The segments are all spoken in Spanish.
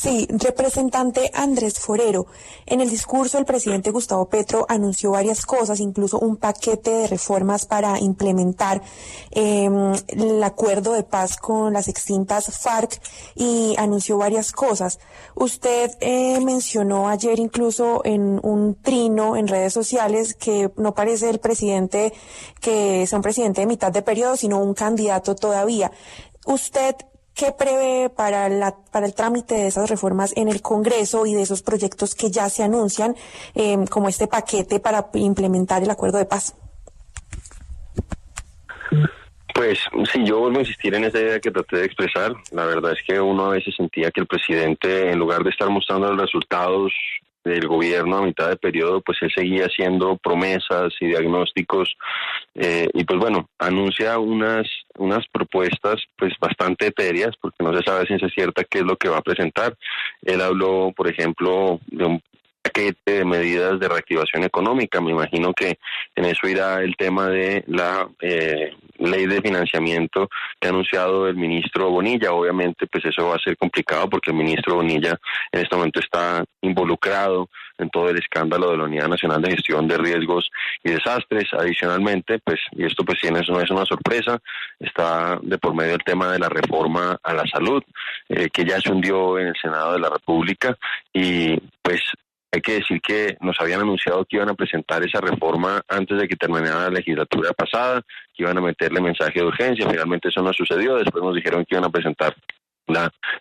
Sí, representante Andrés Forero, en el discurso el presidente Gustavo Petro anunció varias cosas, incluso un paquete de reformas para implementar el acuerdo de paz con las extintas FARC y anunció varias cosas. Usted mencionó ayer incluso en un trino en redes sociales que no parece el presidente que sea un presidente de mitad de periodo, sino un candidato todavía. ¿Usted qué prevé para el trámite de esas reformas en el Congreso y de esos proyectos que ya se anuncian, como este paquete para implementar el acuerdo de paz? Pues sí, yo vuelvo a insistir en esa idea que traté de expresar. La verdad es que uno a veces sentía que el presidente, en lugar de estar mostrando los resultados del gobierno a mitad de periodo, pues él seguía haciendo promesas y diagnósticos y pues bueno, anuncia unas propuestas pues bastante etéreas porque no se sabe a ciencia cierta qué es lo que va a presentar. Él habló, por ejemplo, de un paquete de medidas de reactivación económica. Me imagino que en eso irá el tema de la ley de financiamiento que ha anunciado el ministro Bonilla. Obviamente, pues eso va a ser complicado porque el ministro Bonilla en este momento está involucrado en todo el escándalo de la Unidad Nacional de Gestión de Riesgos y Desastres. Adicionalmente, pues, y esto pues no es una sorpresa, está de por medio el tema de la reforma a la salud, que ya se hundió en el Senado de la República y pues hay que decir que nos habían anunciado que iban a presentar esa reforma antes de que terminara la legislatura pasada, que iban a meterle mensaje de urgencia. Finalmente eso no sucedió. Después nos dijeron que iban a presentar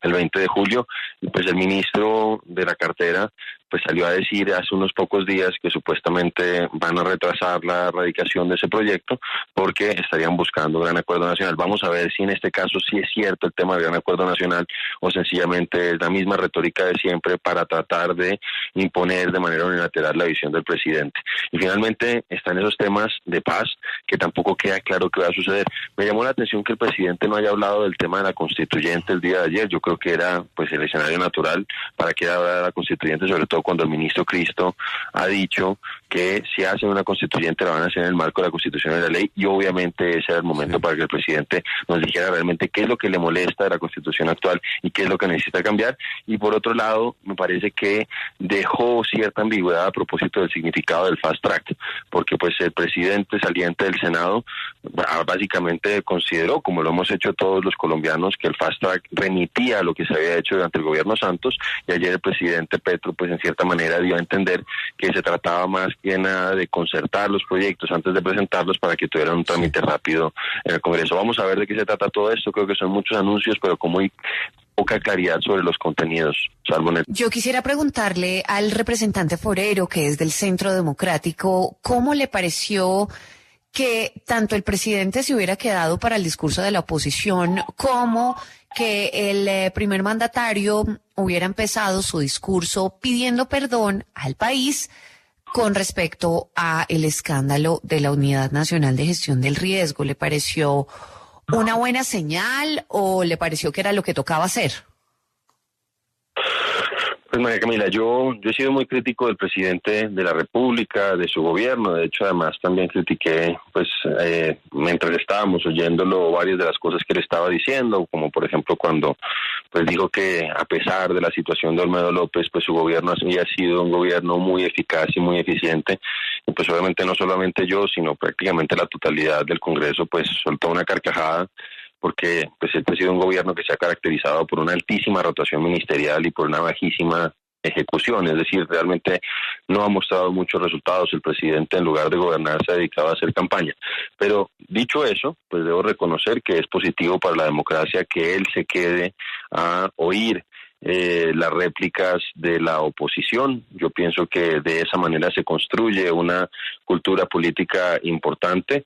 el 20 de julio. Y pues el ministro de la cartera pues salió a decir hace unos pocos días que supuestamente van a retrasar la radicación de ese proyecto porque estarían buscando un gran acuerdo nacional. Vamos a ver si en este caso sí es cierto el tema del gran acuerdo nacional o sencillamente es la misma retórica de siempre para tratar de imponer de manera unilateral la visión del presidente. Y finalmente están esos temas de paz que tampoco queda claro qué va a suceder. Me llamó la atención que el presidente no haya hablado del tema de la constituyente el día de ayer. Yo creo que era pues el escenario natural para que hablara la constituyente, sobre todo cuando el ministro Cristo ha dicho que si hacen una constituyente la van a hacer en el marco de la Constitución y de la ley, y obviamente ese era el momento para que el presidente nos dijera realmente qué es lo que le molesta de la Constitución actual y qué es lo que necesita cambiar. Y por otro lado, me parece que dejó cierta ambigüedad a propósito del significado del fast track, porque pues el presidente saliente del Senado básicamente consideró, como lo hemos hecho todos los colombianos, que el fast track remitía a lo que se había hecho durante el gobierno Santos, y ayer el presidente Petro pues en cierta manera dio a entender que se trataba más que nada de concertar los proyectos antes de presentarlos para que tuvieran un trámite rápido en el Congreso. Vamos a ver de qué se trata todo esto. Creo que son muchos anuncios, pero con muy poca claridad sobre los contenidos. Yo quisiera preguntarle al representante Forero, que es del Centro Democrático, ¿cómo le pareció que tanto el presidente se hubiera quedado para el discurso de la oposición como que el primer mandatario hubiera empezado su discurso pidiendo perdón al país con respecto a el escándalo de la Unidad Nacional de Gestión del Riesgo? ¿Le pareció una buena señal o le pareció que era lo que tocaba hacer? Pues María Camila, yo he sido muy crítico del presidente de la República, de su gobierno. De hecho, además también critiqué, pues, mientras estábamos oyéndolo, varias de las cosas que él estaba diciendo, como por ejemplo cuando pues dijo que a pesar de la situación de Olmedo López, pues su gobierno había sido un gobierno muy eficaz y muy eficiente. Y pues obviamente no solamente yo, sino prácticamente la totalidad del Congreso, pues soltó una carcajada, porque pues este ha sido un gobierno que se ha caracterizado por una altísima rotación ministerial y por una bajísima ejecución, es decir, realmente no ha mostrado muchos resultados. El presidente, en lugar de gobernar, se ha dedicado a hacer campaña. Pero dicho eso, pues debo reconocer que es positivo para la democracia que él se quede a oír las réplicas de la oposición. Yo pienso que de esa manera se construye una cultura política importante.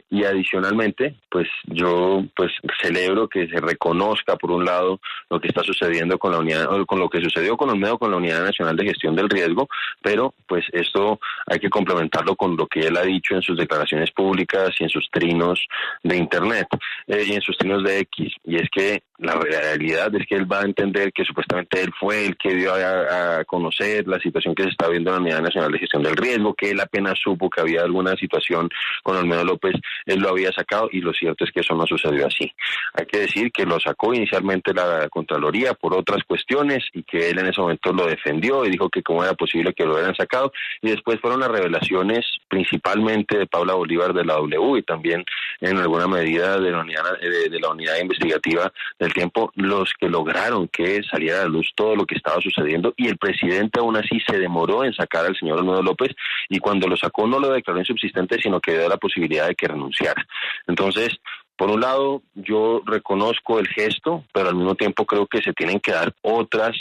Y adicionalmente, pues yo pues celebro que se reconozca por un lado lo que está sucediendo con la unidad, con lo que sucedió con Olmedo, con la Unidad Nacional de Gestión del Riesgo, pero pues esto hay que complementarlo con lo que él ha dicho en sus declaraciones públicas y en sus trinos de internet y en sus trinos de X, y es que la realidad es que él va a entender que supuestamente él fue el que dio a conocer la situación que se está viendo en la Unidad Nacional de Gestión del Riesgo, que él apenas supo que había alguna situación con Olmedo Olmedo López, él lo había sacado, y lo cierto es que eso no sucedió así. Hay que decir que lo sacó inicialmente la Contraloría por otras cuestiones y que él en ese momento lo defendió y dijo que cómo era posible que lo hubieran sacado, y después fueron las revelaciones principalmente de Paula Bolívar de la W y también en alguna medida de la unidad investigativa del Tiempo los que lograron que saliera a la luz todo lo que estaba sucediendo, y el presidente aún así se demoró en sacar al señor Olmedo López, y cuando lo sacó no lo declaró insubsistente, sino que dio la posibilidad de que renunciara. Entonces, por un lado, yo reconozco el gesto, pero al mismo tiempo creo que se tienen que dar otras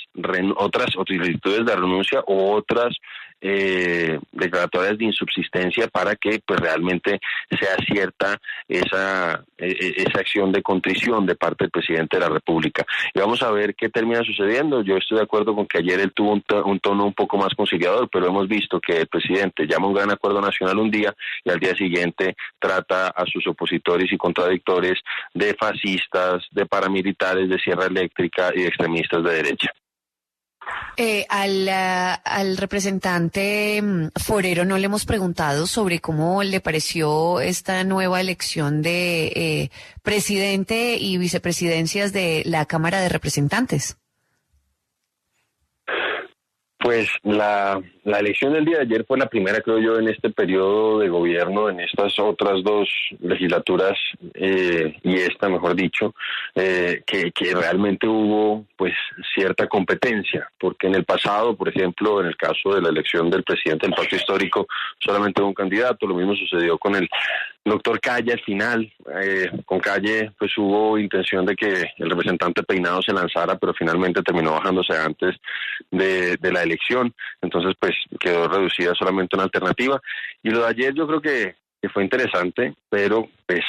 solicitudes de renuncia o otras declaratorias de insubsistencia para que pues realmente sea cierta esa acción de contrición de parte del presidente de la República. Y vamos a ver qué termina sucediendo. Yo estoy de acuerdo con que ayer él tuvo un tono un poco más conciliador, pero hemos visto que el presidente llama a un gran acuerdo nacional un día y al día siguiente trata a sus opositores y contradictores de fascistas, de paramilitares, de sierra eléctrica y de extremistas de derecha. Al representante Forero no le hemos preguntado sobre cómo le pareció esta nueva elección de presidente y vicepresidencias de la Cámara de Representantes. Pues la elección del día de ayer fue la primera, creo yo, en este periodo de gobierno, en estas otras dos legislaturas y esta, mejor dicho, que realmente hubo pues cierta competencia, porque en el pasado, por ejemplo, en el caso de la elección del presidente del Pacto Histórico, solamente hubo un candidato. Lo mismo sucedió con el doctor Calle al final. Con Calle pues hubo intención de que el representante Peinado se lanzara, pero finalmente terminó bajándose antes de la elección. Entonces pues quedó reducida solamente una alternativa. Y lo de ayer yo creo que fue interesante, pero pues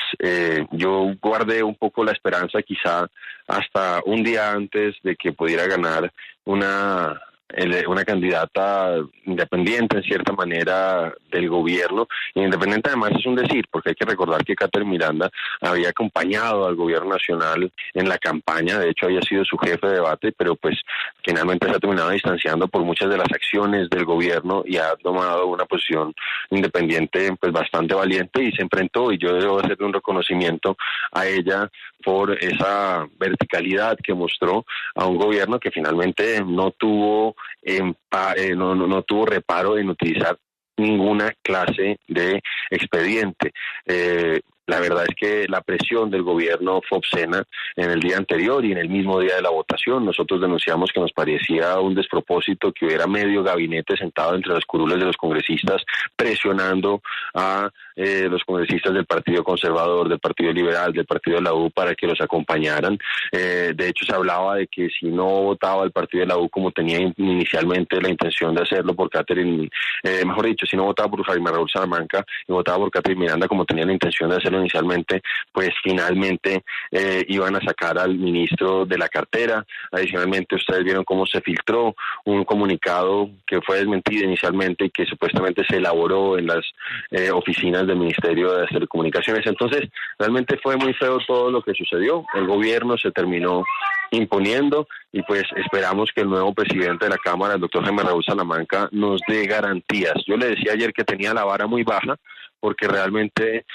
yo guardé un poco la esperanza quizá hasta un día antes de que pudiera ganar una candidata independiente en cierta manera del gobierno. Y independiente además es un decir, porque hay que recordar que Katherine Miranda había acompañado al gobierno nacional en la campaña, de hecho había sido su jefe de debate, pero pues finalmente se ha terminado distanciando por muchas de las acciones del gobierno y ha tomado una posición independiente pues bastante valiente, y se enfrentó, y yo debo hacerle un reconocimiento a ella por esa verticalidad que mostró a un gobierno que finalmente no tuvo no tuvo reparo en utilizar ninguna clase de expediente. La verdad es que la presión del gobierno fue obscena en el día anterior y en el mismo día de la votación. Nosotros denunciamos que nos parecía un despropósito que hubiera medio gabinete sentado entre las curules de los congresistas presionando a los congresistas del Partido Conservador, del Partido Liberal, del Partido de la U para que los acompañaran. De hecho, se hablaba de que si no votaba el Partido de la U como tenía inicialmente la intención de hacerlo por Katherine, mejor dicho, si no votaba por Jaime Raúl Salamanca y votaba por Katherine Miranda como tenía la intención de hacerlo inicialmente, pues finalmente iban a sacar al ministro de la cartera. Adicionalmente, ustedes vieron cómo se filtró un comunicado que fue desmentido inicialmente y que supuestamente se elaboró en las oficinas del Ministerio de Telecomunicaciones. Entonces, realmente fue muy feo todo lo que sucedió. El gobierno se terminó imponiendo y pues esperamos que el nuevo presidente de la Cámara, el doctor Jaime Raúl Salamanca, nos dé garantías. Yo le decía ayer que tenía la vara muy baja, porque realmente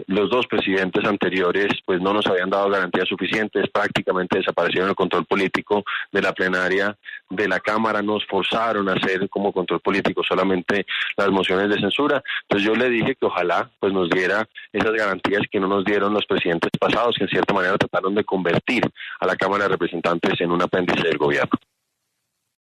los dos presidentes anteriores pues no nos habían dado garantías suficientes, prácticamente desaparecieron el control político de la plenaria de la Cámara, nos forzaron a hacer como control político solamente las mociones de censura. Entonces yo le dije que ojalá pues nos diera esas garantías que no nos dieron los presidentes pasados, que en cierta manera trataron de convertir a la Cámara de Representantes en un apéndice del gobierno.